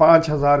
5000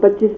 25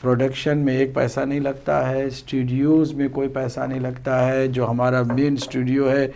production میں ایک پیسہ نہیں لگتا ہے، اسٹوڈیوز میں کوئی پیسہ نہیں لگتا ہے، جو ہمارا مین اسٹوڈیو ہے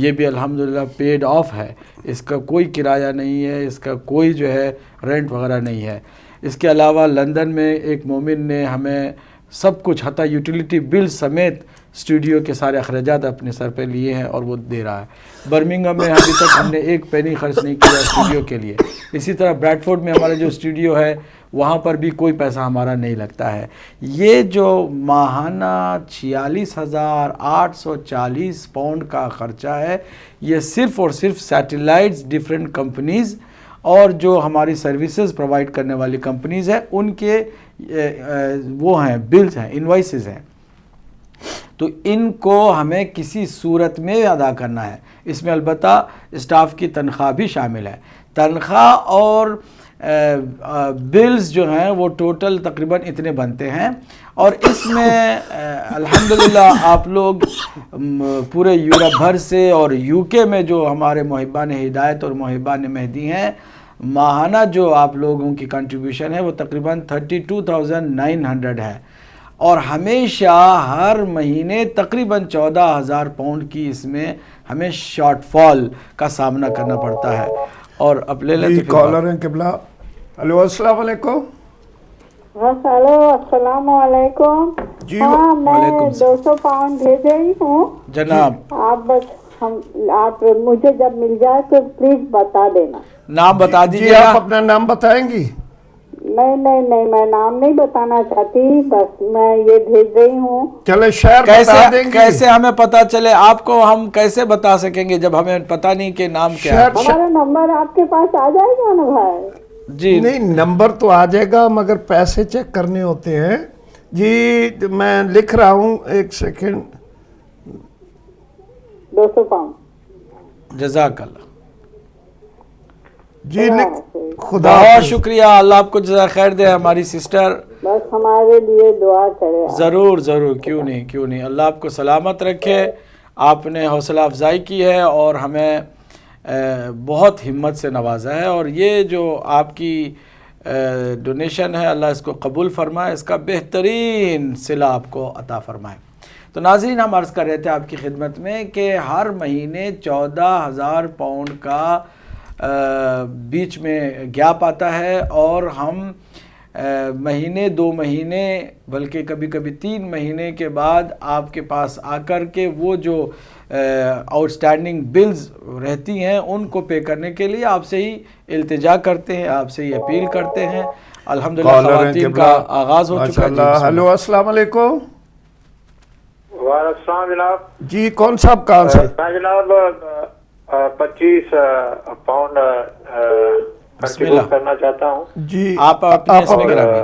یہ بھی الحمدللہ پیڈ آف ہے، اس کا کوئی کرایہ نہیں ہے، اس کا کوئی جو ہے رینٹ وغیرہ نہیں ہے۔ اس کے علاوہ لندن میں ایک مومن نے ہمیں سب کچھ حتیٰ یوٹیلیٹی بل سمیت اسٹوڈیو کے سارے اخراجات اپنے سر پہ لیے ہیں اور وہ دے رہا ہے۔ برمنگھم میں ابھی تک ہم نے ایک پینی خرچ نہیں کیا اسٹوڈیو کے لیے۔ اسی طرح بریڈفورڈ میں ہمارا جو اسٹوڈیو ہے وہاں پر بھی کوئی پیسہ ہمارا نہیں لگتا ہے۔ یہ جو ماہانہ 46,840 پاؤنڈ کا خرچہ ہے یہ صرف اور صرف سیٹلائٹس ڈیفرنٹ کمپنیز اور جو ہماری سروسز پرووائڈ کرنے والی کمپنیز ہیں ان کے وہ ہیں بلز ہیں، انوائسز ہیں، تو ان کو ہمیں کسی صورت میں ادا کرنا ہے۔ اس میں البتہ اسٹاف کی تنخواہ بھی شامل ہے۔ تنخواہ اور بلز جو ہیں وہ ٹوٹل تقریباً اتنے بنتے ہیں، اور اس میں الحمدللہ آپ لوگ پورے یورپ بھر سے اور یو کے میں جو ہمارے محبان ہدایت اور محبان مہدی ہیں، ماہانہ جو آپ لوگوں کی کنٹریبیوشن ہے وہ تقریباً 32,900 ہے، اور ہمیشہ ہر مہینے تقریباً 14,000 پاؤنڈ کی اس میں ہمیں شارٹ فال کا سامنا کرنا پڑتا ہے۔ اور اب لے لیں تو کالر ہیں قبلہ۔ ہلو السلام علیکم۔ ہلو السلام علیکم۔ جی ہاں میں وعلیکم 200 پاؤنڈ بھیج رہی ہوں جناب، آپ بس آپ مجھے جب مل جائے تو پلیز بتا دینا۔ نام بتا جی دیجیے آپ اپنا نام بتائیں گی؟ نہیں میں نام نہیں بتانا چاہتی، بس میں یہ بھیج رہی ہوں۔ چلے شہر بتا دیں گی؟ کیسے ہمیں پتا چلے؟ آپ کو ہم کیسے بتا سکیں گے جب ہمیں پتہ نہیں کہ نام کیا ہے؟ ہمارا نمبر آپ کے پاس آ جائے گا نا بھائی؟ جی نہیں نمبر تو آ جائے گا مگر پیسے چیک کرنے ہوتے ہیں۔ جی میں لکھ رہا ہوں، ایک سیکنڈ۔ 200 پاؤنڈ۔ جزاک اللہ، جی لکھ، خدا بہت حافظ۔ شکریہ، اللہ آپ کو جزا خیر دے ہماری سسٹر۔ بس ہمارے لیے دعا کرے۔ ضرور ضرور، کیوں نہیں، اللہ آپ کو سلامت رکھے۔ آپ نے حوصلہ افزائی کی ہے اور ہمیں بہت ہمت سے نوازا ہے، اور یہ جو آپ کی ڈونیشن ہے اللہ اس کو قبول فرمائے، اس کا بہترین صلہ آپ کو عطا فرمائے۔ تو ناظرین ہم عرض کر رہے تھے آپ کی خدمت میں کہ ہر مہینے 14,000 پاؤنڈ کا بیچ میں گیپ آتا ہے، اور ہم مہینے 2 مہینے بلکہ کبھی کبھی 3 مہینے کے بعد آپ کے پاس آ کر کے وہ جو آؤٹ سٹینڈنگ بلز رہتی ہیں ان کو پے کرنے کے لیے آپ سے ہی التجا کرتے ہیں، آپ سے ہی اپیل کرتے ہیں۔ الحمدللہ خواتین کا آغاز ہو چکا ہے۔ ہلو السلام علیکم۔ وعلیکم السلام جناب۔ جی کون صاحب کہاں سے؟ میں جناب 25 پاؤنڈ کنٹریبیوٹ کرنا چاہتا ہوں۔ جی آپ اپنے اس میں گرامی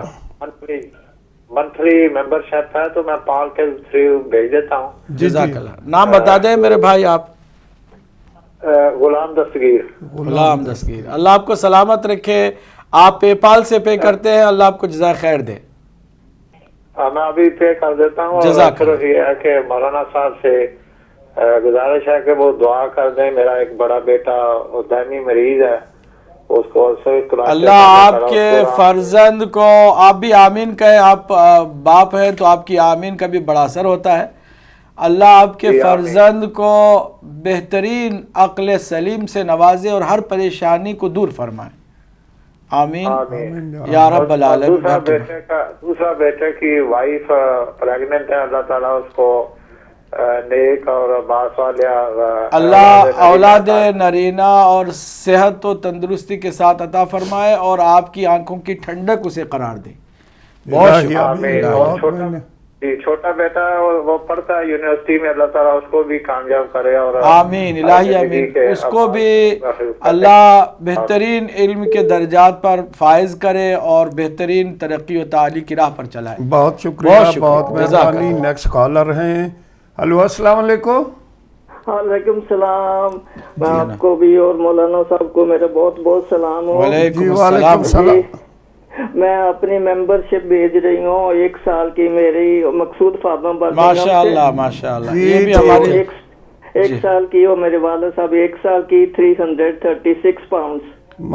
منتھلی ممبر شپ ہے تو میں پال کے تھرو بھیج دیتا ہوں۔ جزاک اللہ۔ نام بتا دیں میرے بھائی آپ؟ غلام دستگیر۔ غلام دستگیر، اللہ آپ کو سلامت رکھے۔ آپ پے پال سے پے کرتے ہیں، اللہ آپ کو جزا خیر دے۔ میں ابھی پے کر دیتا ہوں۔ جزاک صرف یہ ہے کہ مولانا صاحب سے گزارش ہے کہ وہ دعا کر دیں۔ میرا ایک بڑا بیٹا دائمی مریض ہے، اس کو اللہ آپ کے فرزند کو، آپ بھی آمین کہیں، آپ باپ ہیں تو آپ کی آمین کا بھی بڑا اثر ہوتا ہے۔ اللہ آپ کے فرزند کو بہترین عقل سلیم سے نوازے اور ہر پریشانی کو دور فرمائے، آمین یا رب العالمین۔ دوسرا بیٹے کی وائف پریگننٹ ہے، اللہ تعالیٰ اس کو نیک اور اللہ اولاد نرینہ اور صحت و تندرستی کے ساتھ عطا فرمائے، اور آپ کی آنکھوں کی ٹھنڈک اسے قرار دے۔ بہت شکریہ۔ چھوٹا بیٹا وہ پڑھتا ہے یونیورسٹی میں، اللہ تعالیٰ اس کو بھی کامیاب کرے، اور آمین الہی آمین، اس کو بھی اللہ بہترین علم کے درجات پر فائز کرے اور بہترین ترقی و تعالی کی راہ پر چلائے۔ بہت شکریہ، بہت مہربانی۔ نیکسٹ کالر ہیں۔ ہلو السلام علیکم۔ وعلیکم السلام۔ میں آپ کو بھی اور مولانا صاحب کو میرا بہت بہت سلام ہو۔ وعلیکم السلام۔ میں اپنی ممبرشپ بھیج رہی ہوں 1 سال کی، میری مقصود فاطمہ برمنگھم سے۔ ماشاء اللہ ماشاء اللہ، یہ بھی ہماری 1 سال کی، اور میرے والد صاحب 1 سال کی 336 پاؤنڈز۔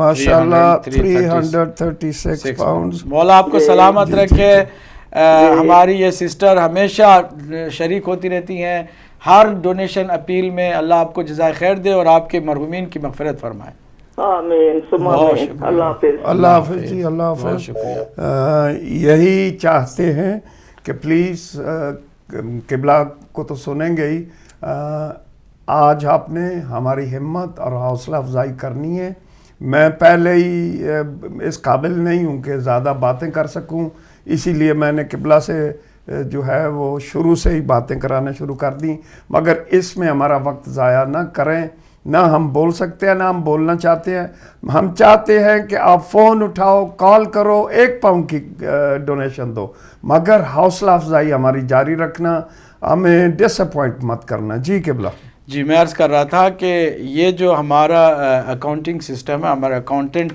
ماشاء اللہ 336 پاؤنڈز۔ مولا آپ کو سلامت رکھے۔ ہماری یہ سسٹر ہمیشہ شریک ہوتی رہتی ہیں ہر ڈونیشن اپیل میں. اللہ آپ کو جزائے خیر دے اور آپ کے مرحومین کی مغفرت فرمائے. آمین ثم آمین. اللہ حافظ. اللہ حافظ جی, اللہ حافظ. یہی چاہتے ہیں کہ پلیز قبلہ کو تو سنیں گے ہی, آج آپ نے ہماری ہمت اور حوصلہ افزائی کرنی ہے. میں پہلے ہی اس قابل نہیں ہوں کہ زیادہ باتیں کر سکوں, اسی لیے میں نے قبلہ سے جو ہے وہ شروع سے ہی باتیں کرانا شروع کر دیں, مگر اس میں ہمارا وقت ضائع نہ کریں. نہ ہم بول سکتے ہیں نہ ہم بولنا چاہتے ہیں. ہم چاہتے ہیں کہ آپ فون اٹھاؤ, کال کرو, 1 پاؤنڈ کی ڈونیشن دو, مگر حوصلہ افزائی ہماری جاری رکھنا, ہمیں ڈس اپوائنٹ مت کرنا. جی قبلہ. جی میں عرض کر رہا تھا کہ یہ جو ہمارا اکاؤنٹنگ سسٹم ہے, ہمارا اکاؤنٹنٹ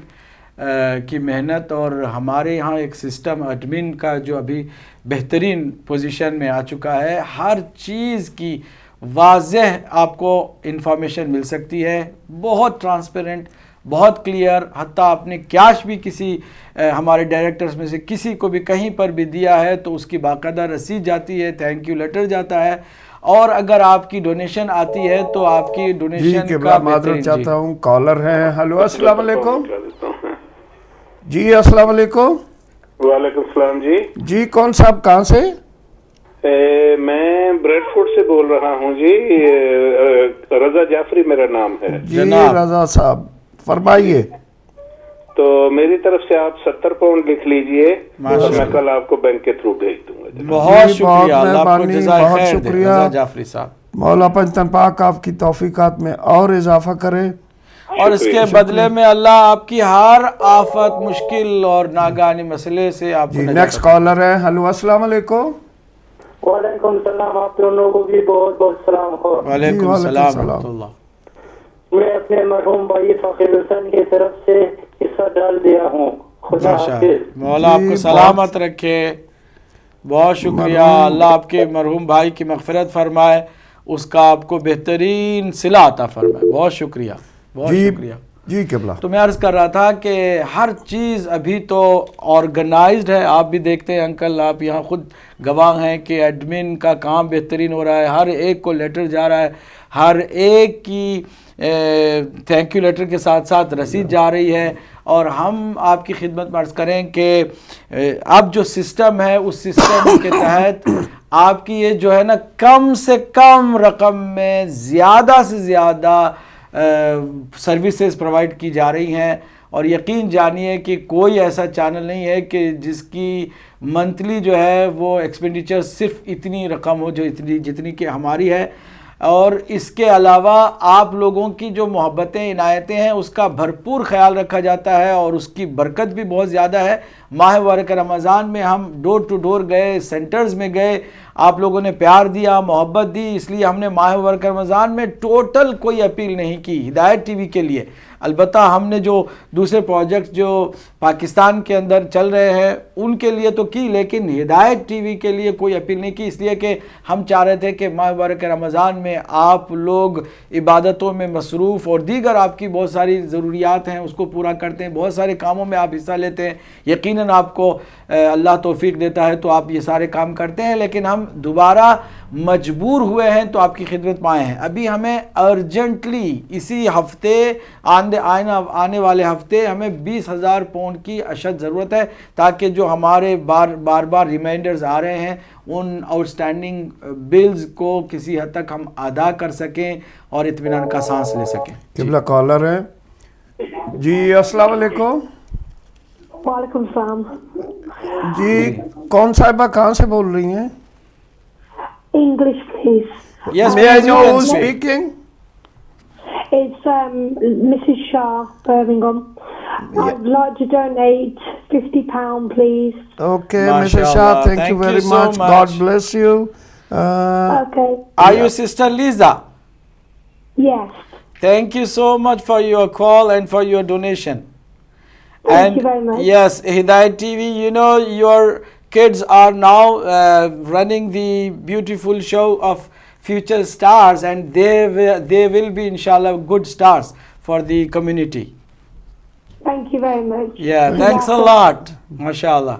کی محنت اور ہمارے یہاں ایک سسٹم ایڈمن کا جو ابھی بہترین پوزیشن میں آ چکا ہے, ہر چیز کی واضح آپ کو انفارمیشن مل سکتی ہے, بہت ٹرانسپیرنٹ, بہت کلیئر. حتیٰ آپ نے کیش بھی کسی ہمارے ڈائریکٹرز میں سے کسی کو بھی کہیں پر بھی دیا ہے تو اس کی باقاعدہ رسید جاتی ہے, تھینک یو لیٹر جاتا ہے, اور اگر آپ کی ڈونیشن آتی ہے تو آپ کی ڈونیشن کا معذرت چاہتا ہوں, کالر ہیں. ہلو السلام علیکم. جی السلام علیکم. وعلیکم السلام. جی جی کون صاحب کہاں سے؟ میں بریڈ فورڈ سے بول رہا ہوں. جی رضا جعفری میرا نام ہے. جی رضا صاحب فرمائیے. تو میری طرف سے آپ 70 پاؤنڈ لکھ لیجئے, میں کل آپ کو بینک کے تھرو بھیج دوں گا. بہت شکریہ, اللہ آپ کو مہربانی, جزائے بہت خیر دے. شکریہ. رضا جعفری صاحب, مولا پنجتن پاک آپ کی توفیقات میں اور اضافہ کرے, اور اس کے بدلے میں اللہ آپ کی ہر آفت, مشکل اور ناگہانی مسئلے سے آپ کو. نیکسٹ کالر ہے. ہلو السلام علیکم. وعلیکم السلام. آپ دونوں کو بھی بہت بہت سلام ہو. وعلیکم السلام ورحمۃ اللہ. میں اپنے مرحوم بھائی فقیر حسین کی طرف سے حصہ ڈال دیا ہوں. خدا حافظ. مولا آپ کو سلامت رکھے. بہت شکریہ. اللہ آپ کے مرحوم بھائی کی مغفرت فرمائے, اس کا آپ کو بہترین صلہ عطا فرمائے. بہت شکریہ, بہت شکریہ. جی قبلہ. تو میں عرض کر رہا تھا کہ ہر چیز ابھی تو آرگنائزڈ ہے. آپ بھی دیکھتے ہیں انکل, آپ یہاں خود گواہ ہیں کہ ایڈمن کا کام بہترین ہو رہا ہے, ہر ایک کو لیٹر جا رہا ہے, ہر ایک کی تھینک یو لیٹر کے ساتھ ساتھ رسید جا رہی ہے. اور ہم آپ کی خدمت میں عرض کریں کہ اب جو سسٹم ہے اس سسٹم کے تحت آپ کی یہ جو ہے نا کم سے کم رقم میں زیادہ سے زیادہ سروسز پرووائڈ کی جا رہی ہیں. اور یقین جانیے کہ کوئی ایسا چینل نہیں ہے کہ جس کی منتھلی جو ہے وہ ایکسپینڈیچر صرف اتنی رقم ہو جو جتنی کہ ہماری ہے. اور اس کے علاوہ آپ لوگوں کی جو محبتیں عنایتیں ہیں اس کا بھرپور خیال رکھا جاتا ہے اور اس کی برکت بھی بہت زیادہ ہے. ماہ مبارک رمضان میں ہم ڈور ٹو ڈور گئے, سینٹرز میں گئے, آپ لوگوں نے پیار دیا, محبت دی, اس لیے ہم نے ماہ مبارک رمضان میں ٹوٹل کوئی اپیل نہیں کی ہدایت ٹی وی کے لیے. البتہ ہم نے جو دوسرے پروجیکٹ جو پاکستان کے اندر چل رہے ہیں ان کے لیے تو کی, لیکن ہدایت ٹی وی کے لیے کوئی اپیل نہیں کی, اس لیے کہ ہم چاہ رہے تھے کہ ماہ مبارک رمضان میں آپ لوگ عبادتوں میں مصروف اور دیگر آپ کی بہت ساری ضروریات ہیں اس کو پورا کرتے ہیں, بہت سارے کاموں میں آپ حصہ لیتے ہیں. یقیناً آپ کو اللہ توفیق دیتا ہے تو آپ یہ سارے کام کرتے ہیں, لیکن ہم دوبارہ مجبور ہوئے ہیں تو آپ کی خدمت میں آئے ہیں. ابھی ہمیں ارجنٹلی اسی ہفتے آنے والے ہفتے ہمیں 20,000 پاؤنڈ کی اشد ضرورت ہے تاکہ جو ہمارے بار بار ریمائنڈرز آ رہے ہیں ان آؤٹ اسٹینڈنگ بلز کو کسی حد تک ہم ادا کر سکیں اور اطمینان کا سانس لے سکیں. قبلہ کالر ہے. جی السلام علیکم. وعلیکم السلام. جی کون صاحبہ کہاں سے بول رہی ہیں؟ English please. Yes, May I please, know you can who's speak. speaking? It's Mrs. Shah, Birmingham. I'd like to donate £50, please. Okay, MashaAllah. Mrs. Shah, thank you very so much. God bless you. Okay. Are you Sister Lisa? Yes. Thank you so much for your call and for your donation. Thank you very much. Yes, Hidayat TV, you know your kids are now running the beautiful show of future stars, and they will be inshallah good stars for the community. Thank you very much. Yeah, thanks a lot. MashaAllah.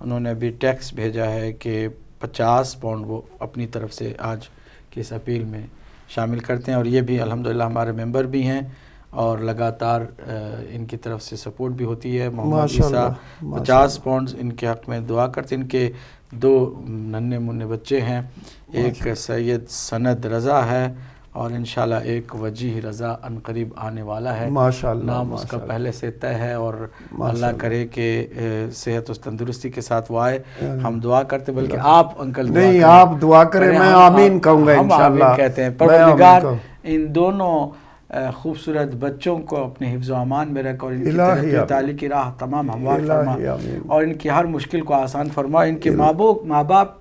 انہوں نے ابھی tax بھیجا ہے کہ 50 pound وہ اپنی طرف سے آج کی اس اپیل میں شامل کرتے ہیں، اور یہ بھی الحمدللہ ہمارے ممبر بھی ہیں اور لگاتار ان کی طرف سے سپورٹ بھی ہوتی ہے۔ محمد عیسیٰ 50 پاؤنڈ ان کے حق میں دعا کرتے ہیں۔ ان کے 2 ننھے منھے بچے ہیں، ایک سید سند رضا ہے اور انشاءاللہ ایک وجیح رضا عنقریب آنے والا ہے، نام اس کا پہلے سے طے ہے، اور اللہ کرے کہ صحت و تندرستی کے ساتھ وہ آئے۔ ہم دعا کرتے، بلکہ آپ انکل دعا نہیں کریں، آپ دعا کریں، میں آمین کہوں گا ہم انشاءاللہ۔ آمین کہتے ہیں۔ پروردگار ان دونوں خوبصورت بچوں کو اپنے حفظ و امان میں رکھ اور ان کی ترقی و تعالی کی راہ تمام ہموار فرما اور ان کی ہر مشکل کو آسان فرما، ان کے ماں باپ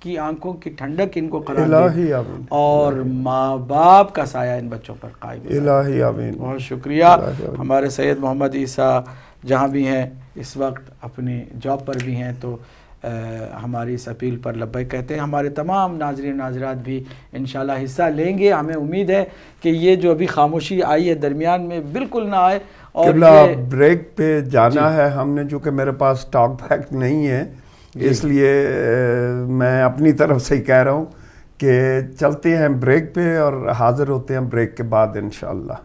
کی آنکھوں کی ٹھنڈک ان کو قرار دے اور ماں باپ کا سایہ ان بچوں پر قائم ہے۔ الہی آمین۔ بہت شکریہ۔ ہمارے سید محمد عیسیٰ جہاں بھی ہیں اس وقت اپنی جاب پر بھی ہیں، تو ہماری اس اپیل پر لبیک کہتے ہیں۔ ہمارے تمام ناظرین ناظرات بھی انشاءاللہ حصہ لیں گے۔ ہمیں امید ہے کہ یہ جو ابھی خاموشی آئی ہے درمیان میں بالکل نہ آئے، اور بریک پہ جانا ہے ہم نے، چونکہ میرے پاس ٹاک بیک نہیں ہے، اس لیے میں اپنی طرف سے ہی کہہ رہا ہوں کہ چلتے ہیں بریک پہ اور حاضر ہوتے ہیں بریک کے بعد انشاءاللہ۔